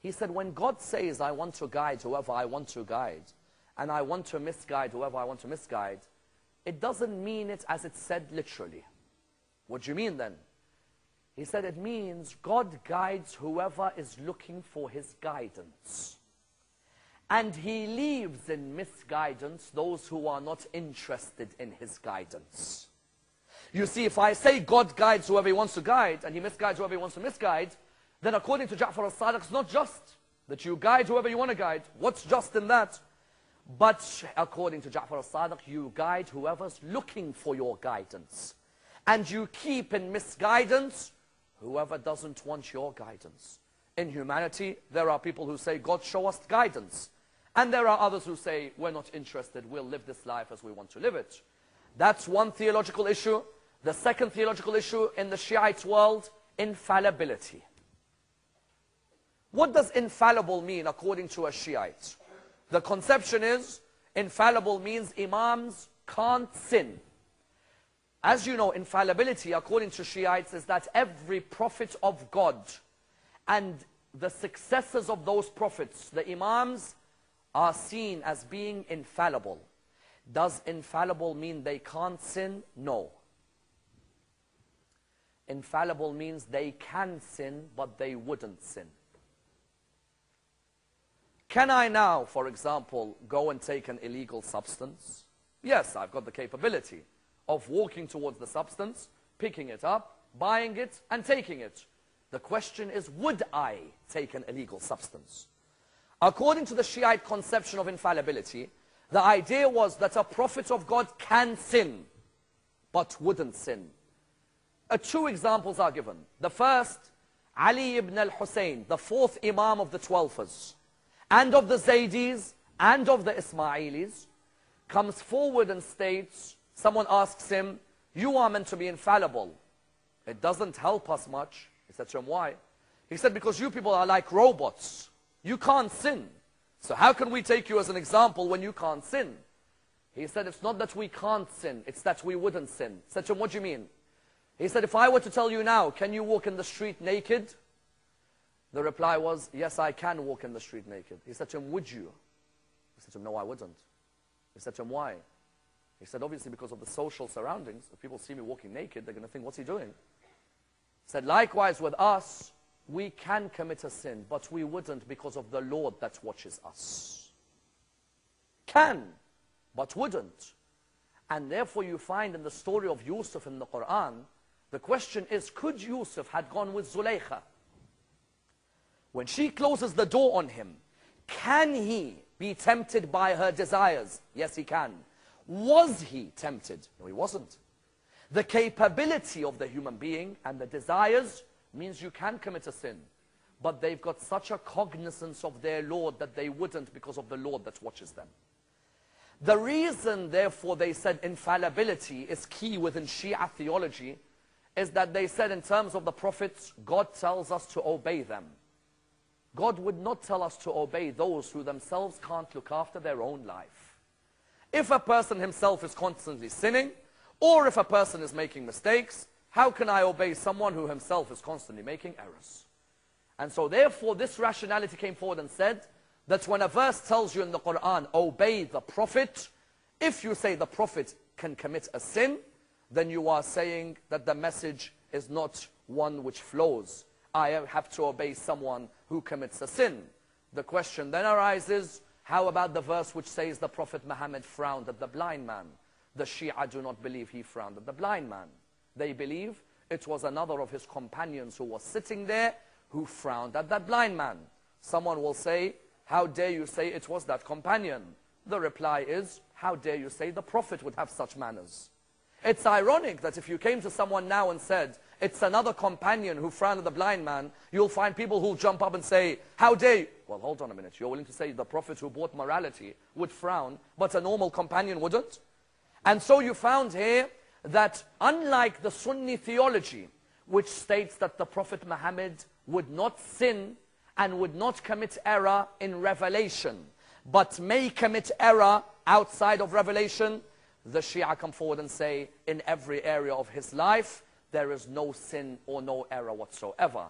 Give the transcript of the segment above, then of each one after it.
He said, when God says, I want to guide whoever I want to guide, and I want to misguide whoever I want to misguide, it doesn't mean it as it's said literally. What do you mean then? He said it means God guides whoever is looking for his guidance. And he leaves in misguidance those who are not interested in his guidance. You see, if I say God guides whoever he wants to guide, and he misguides whoever he wants to misguide, then according to Ja'far al-Sadiq, it's not just that you guide whoever you want to guide. What's just in that? But according to Ja'far al-Sadiq, you guide whoever's looking for your guidance. And you keep in misguidance whoever doesn't want your guidance. In humanity, there are people who say, God, show us guidance. And there are others who say, we're not interested, we'll live this life as we want to live it. That's one theological issue. The second theological issue in the Shiite world, infallibility. What does infallible mean according to a Shiite? The conception is, infallible means imams can't sin. As you know, infallibility according to Shiites is that every prophet of God and the successors of those prophets, the imams, are seen as being infallible. Does infallible mean they can't sin? No. Infallible means they can sin, but they wouldn't sin. Can I now, for example, go and take an illegal substance? Yes, I've got the capability of walking towards the substance, picking it up, buying it, and taking it. The question is, would I take an illegal substance? According to the Shiite conception of infallibility, the idea was that a prophet of God can sin, but wouldn't sin. Two examples are given. The first, Ali ibn al-Hussein, the fourth Imam of the Twelfers, and of the Zaydis, and of the Ismailis, comes forward and states, someone asks him, you are meant to be infallible. It doesn't help us much. He said to him, why? He said, because you people are like robots. You can't sin. So how can we take you as an example when you can't sin? He said, it's not that we can't sin, it's that we wouldn't sin. I said to him, what do you mean? He said, if I were to tell you now, can you walk in the street naked? The reply was, yes, I can walk in the street naked. He said to him, would you? He said to him, no, I wouldn't. He said to him, why? He said, obviously because of the social surroundings. If people see me walking naked, they're going to think, what's he doing? He said, likewise with us, we can commit a sin, but we wouldn't because of the Lord that watches us. Can, but wouldn't. And therefore you find in the story of Yusuf in the Quran, the question is, could Yusuf had gone with Zulaykha? When she closes the door on him, can he be tempted by her desires? Yes, he can. Was he tempted? No, he wasn't. The capability of the human being and the desires means you can commit a sin. But they've got such a cognizance of their Lord that they wouldn't because of the Lord that watches them. The reason, therefore, they said infallibility is key within Shia theology is that they said in terms of the prophets, God tells us to obey them. God would not tell us to obey those who themselves can't look after their own life. If a person himself is constantly sinning, or if a person is making mistakes, how can I obey someone who himself is constantly making errors? And so therefore this rationality came forward and said that when a verse tells you in the Quran, obey the Prophet, if you say the Prophet can commit a sin, then you are saying that the message is not one which flows. I have to obey someone who commits a sin. The question then arises, how about the verse which says the Prophet Muhammad frowned at the blind man? The Shia do not believe he frowned at the blind man. They believe it was another of his companions who was sitting there who frowned at that blind man. Someone will say, how dare you say it was that companion? The reply is, how dare you say the Prophet would have such manners? It's ironic that if you came to someone now and said, it's another companion who frowned at the blind man, you'll find people who'll jump up and say, how dare you? Well, hold on a minute. You're willing to say the Prophet who brought morality would frown, but a normal companion wouldn't? And so you found here that unlike the Sunni theology, which states that the Prophet Muhammad would not sin and would not commit error in revelation, but may commit error outside of revelation, the Shia come forward and say, in every area of his life, there is no sin or no error whatsoever.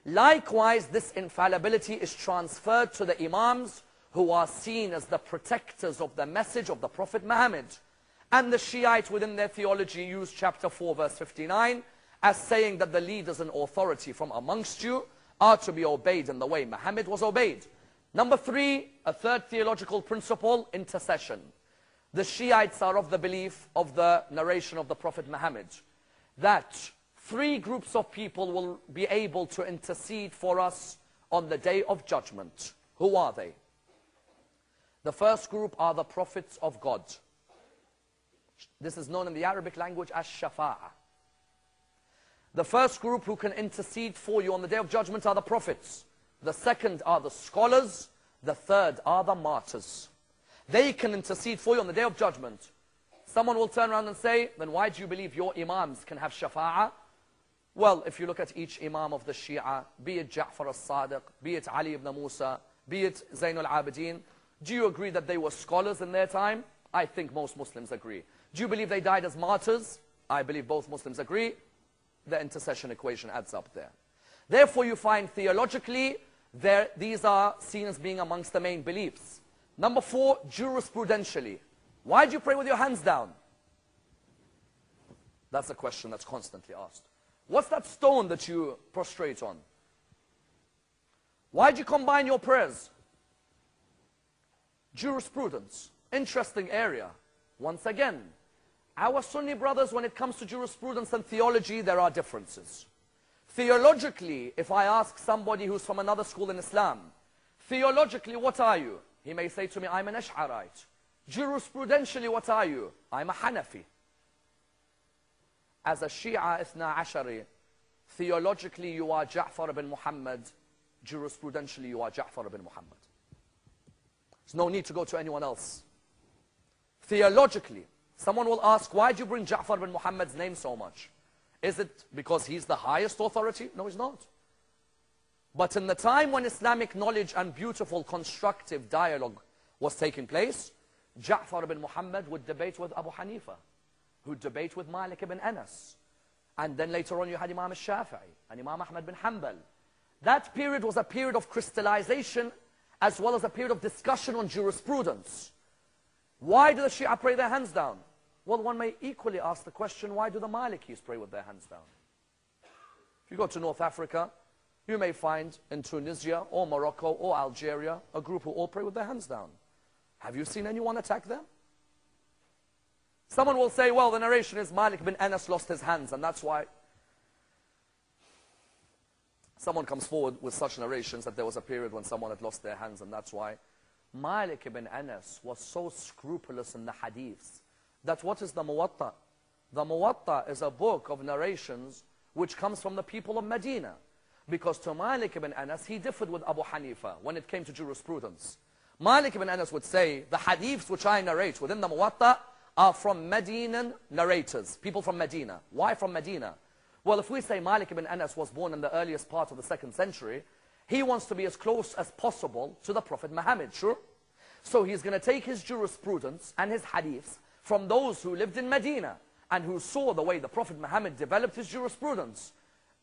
Likewise, this infallibility is transferred to the Imams who are seen as the protectors of the message of the Prophet Muhammad. And the Shiites within their theology use chapter 4 verse 59 as saying that the leaders and authority from amongst you are to be obeyed in the way Muhammad was obeyed. Number 3, a third theological principle, intercession. The Shiites are of the belief of the narration of the Prophet Muhammad that 3 groups of people will be able to intercede for us on the day of judgment. Who are they? The first group are the prophets of God. This is known in the Arabic language as shafa'ah. The first group who can intercede for you on the day of judgment are the prophets. The second are the scholars. The third are the martyrs. They can intercede for you on the day of judgment. Someone will turn around and say, then why do you believe your imams can have shafa'ah? Well, if you look at each imam of the Syiah, be it Ja'far al-Sadiq, be it Ali ibn Musa, be it Zayn al-Abidin, do you agree that they were scholars in their time? I think most Muslims agree. Do you believe they died as martyrs? I believe both Muslims agree. The intercession equation adds up there. Therefore, you find theologically, these are seen as being amongst the main beliefs. Number 4, jurisprudentially. Why do you pray with your hands down? That's a question that's constantly asked. What's that stone that you prostrate on? Why do you combine your prayers? Jurisprudence. Interesting area. Once again, our Sunni brothers, when it comes to jurisprudence and theology, there are differences. Theologically, if I ask somebody who's from another school in Islam, theologically, what are you? He may say to me, I'm an Ash'arite. Jurisprudentially, what are you? I'm a Hanafi. As a Shia Ithna Ashari, theologically you are Ja'far ibn Muhammad. Jurisprudentially you are Ja'far ibn Muhammad. There's no need to go to anyone else. Theologically, someone will ask, why do you bring Ja'far ibn Muhammad's name so much? Is it because he's the highest authority? No, he's not. But in the time when Islamic knowledge and beautiful constructive dialogue was taking place, Ja'far ibn Muhammad would debate with Abu Hanifa, who'd debate with Malik ibn Anas. And then later on you had Imam al-Shafi'i and Imam Ahmad bin Hanbal. That period was a period of crystallization as well as a period of discussion on jurisprudence. Why do the Shia pray their hands down? Well, one may equally ask the question, why do the Malikis pray with their hands down? If you go to North Africa, you may find in Tunisia or Morocco or Algeria a group who all pray with their hands down. Have you seen anyone attack them? Someone will say, well, the narration is Malik bin Anas lost his hands, and that's why. Someone comes forward with such narrations that there was a period when someone had lost their hands, and that's why. Malik ibn Anas was so scrupulous in the hadiths that what is the Muwatta? The Muwatta is a book of narrations which comes from the people of Medina. Because to Malik ibn Anas, he differed with Abu Hanifa when it came to jurisprudence. Malik ibn Anas would say, the hadiths which I narrate within the Muwatta are from Medinan narrators, people from Medina. Why from Medina? Well, if we say Malik ibn Anas was born in the earliest part of the 2nd century, he wants to be as close as possible to the Prophet Muhammad, sure? So he's going to take his jurisprudence and his hadiths from those who lived in Medina and who saw the way the Prophet Muhammad developed his jurisprudence.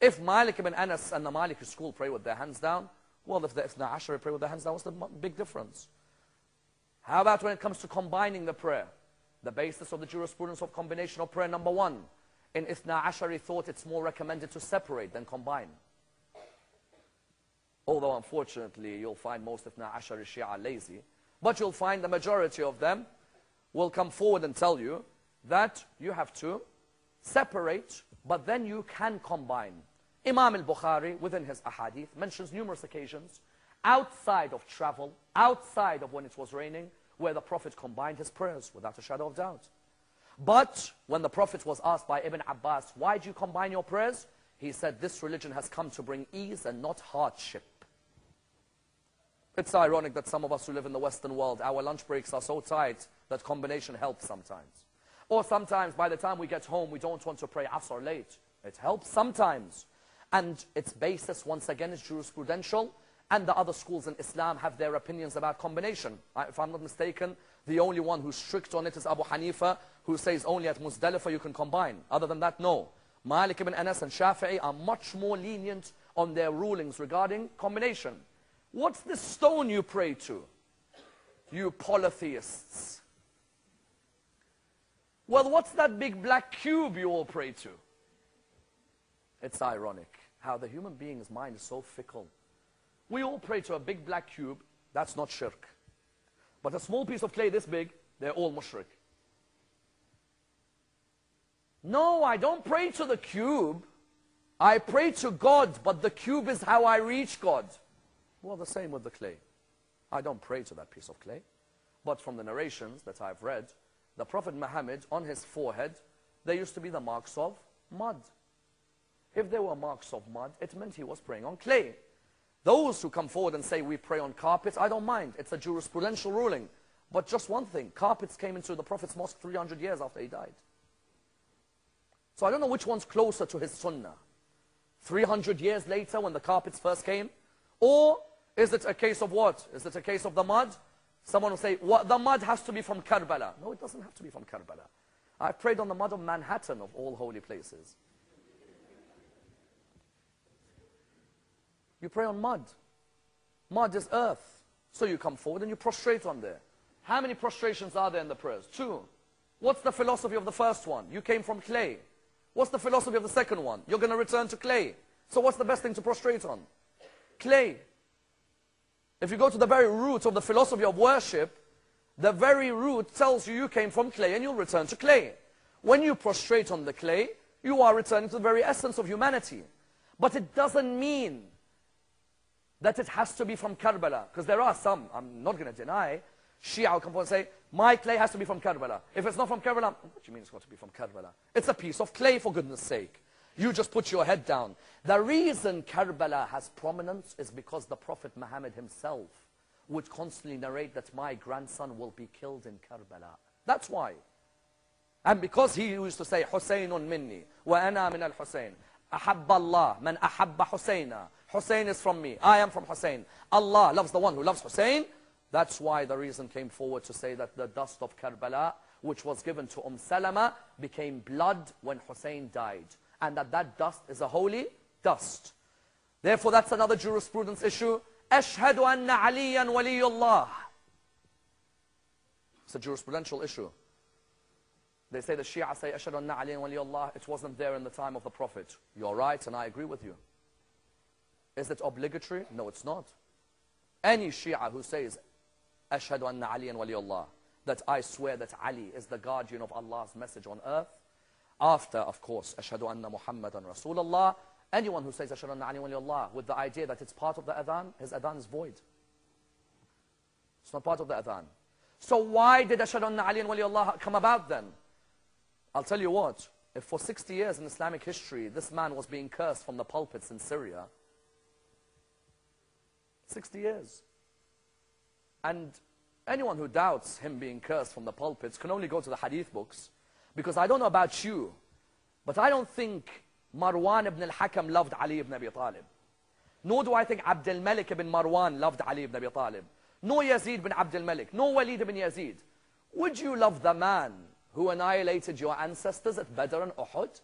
If Malik ibn Anas and the Maliki school pray with their hands down, well, if the Ithna Ashari pray with their hands down, what's the big difference? How about when it comes to combining the prayer? The basis of the jurisprudence of combination of prayer, number 1. In Ithna Ashari thought it's more recommended to separate than combine. Although unfortunately you'll find most Ithna Ashari Shia are lazy, but you'll find the majority of them will come forward and tell you that you have to separate, but then you can combine. Imam al-Bukhari, within his ahadith, mentions numerous occasions outside of travel, outside of when it was raining, where the Prophet combined his prayers without a shadow of doubt. But when the Prophet was asked by Ibn Abbas, why do you combine your prayers? He said, this religion has come to bring ease and not hardship. It's ironic that some of us who live in the Western world, our lunch breaks are so tight that combination helps sometimes. Or sometimes by the time we get home, we don't want to pray Asr late. It helps sometimes. And its basis, once again, is jurisprudential. And the other schools in Islam have their opinions about combination. If I'm not mistaken, the only one who's strict on it is Abu Hanifa, who says only at Muzdalifah you can combine. Other than that, no. Malik ibn Anas and Shafi'i are much more lenient on their rulings regarding combination. What's the stone you pray to? You polytheists. Well, what's that big black cube you all pray to? It's ironic how the human being's mind is so fickle. We all pray to a big black cube. That's not shirk. But a small piece of clay this big, they're all mushrik. No, I don't pray to the cube. I pray to God, but the cube is how I reach God. Well, the same with the clay. I don't pray to that piece of clay. But from the narrations that I've read, the Prophet Muhammad, on his forehead, there used to be the marks of mud. If there were marks of mud, it meant he was praying on clay. Those who come forward and say we pray on carpets, I don't mind. It's a jurisprudential ruling. But just one thing, carpets came into the Prophet's mosque 300 years after he died. So I don't know which one's closer to his sunnah. 300 years later when the carpets first came? Or is it a case of what? Is it a case of the mud? Someone will say, well, the mud has to be from Karbala. No, it doesn't have to be from Karbala. I've prayed on the mud of Manhattan, of all holy places. You pray on mud. Mud is earth. So you come forward and you prostrate on there. How many prostrations are there in the prayers? 2. What's the philosophy of the first one? You came from clay. What's the philosophy of the second one? You're going to return to clay. So what's the best thing to prostrate on? Clay. If you go to the very root of the philosophy of worship, the very root tells you you came from clay and you'll return to clay. When you prostrate on the clay, you are returning to the very essence of humanity. But it doesn't mean that it has to be from Karbala. Because there are some, I'm not going to deny, Syiah will come forward and say, my clay has to be from Karbala. If it's not from Karbala, what do you mean it's got to be from Karbala? It's a piece of clay, for goodness sake. You just put your head down. The reason Karbala has prominence is because the Prophet Muhammad himself would constantly narrate that my grandson will be killed in Karbala. That's why. And because he used to say, Husaynun minni, wa ana min al-Husayn. Ahabba Allah, man ahabba Husayna. Hussein is from me. I am from Hussein. Allah loves the one who loves Hussein. That's why the reason came forward to say that the dust of Karbala, which was given to Salama, became blood when Hussein died. And that dust is a holy dust. Therefore, that's another jurisprudence issue. Ashhadu anna aliyan waliyullah. It's a jurisprudential issue. They say the Shia say, Ashhadu anna aliyan waliyullah. It wasn't there in the time of the Prophet. You're right, and I agree with you. Is it obligatory? No, it's not. Any Shia who says, Ashhadu anna aliyan waliyullah, that I swear that Ali is the guardian of Allah's message on earth, after, of course, Ashhadu anna Muhammadan Rasulullah, anyone who says Ashhadu anna aliyan waliyullah with the idea that it's part of the adhan, his adhan is void. It's not part of the adhan. So why did Ashhadu anna aliyan waliyullah come about then? I'll tell you what, if for 60 years in Islamic history, this man was being cursed from the pulpits in Syria, 60 years. And anyone who doubts him being cursed from the pulpits can only go to the hadith books. Because I don't know about you, but I don't think Marwan ibn al-Hakam loved Ali ibn Abi Talib. Nor do I think Abd al-Malik ibn Marwan loved Ali ibn Abi Talib. Nor Yazid ibn Abd al-Malik. Nor Walid ibn Yazid. Would you love the man who annihilated your ancestors at Badr and Uhud?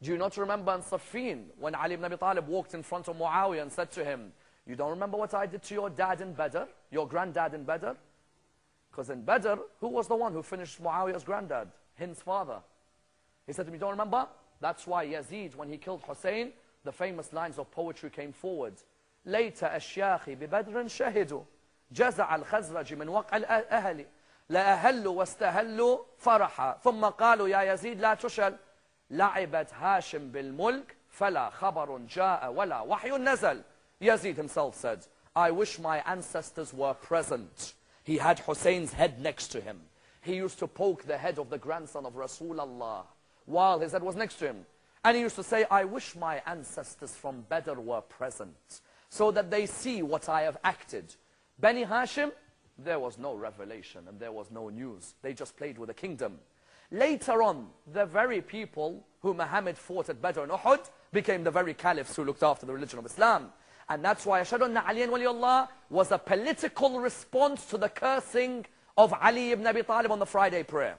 Do you not remember in Siffin when Ali ibn Abi Talib walked in front of Muawiyah and said to him, you don't remember what I did to your dad in Badr? Your granddad in Badr? Because in Badr, who was the one who finished Muawiyah's granddad? Hind's father. He said to me, don't remember? That's why Yazid, when he killed Hussein, the famous lines of poetry came forward. ليت أشياخي ببدر شهدوا جزع الخزرج من وقع الأهل لأهلوا واستهلوا فرحا ثم قالوا يا يزيد لا تشل لعبت هاشم بالملك فلا خبر جاء ولا وحي نزل. Yazid himself said, I wish my ancestors were present. He had Hussein's head next to him. He used to poke the head of the grandson of Rasulullah while his head was next to him. And he used to say, I wish my ancestors from Badr were present so that they see what I have acted. Bani Hashim, there was no revelation and there was no news. They just played with the kingdom. Later on, the very people who Muhammad fought at Badr and Uhud became the very caliphs who looked after the religion of Islam. And that's why Ashhadu anna aliyan waliyullah was a political response to the cursing of Ali ibn Abi Talib on the Friday prayer.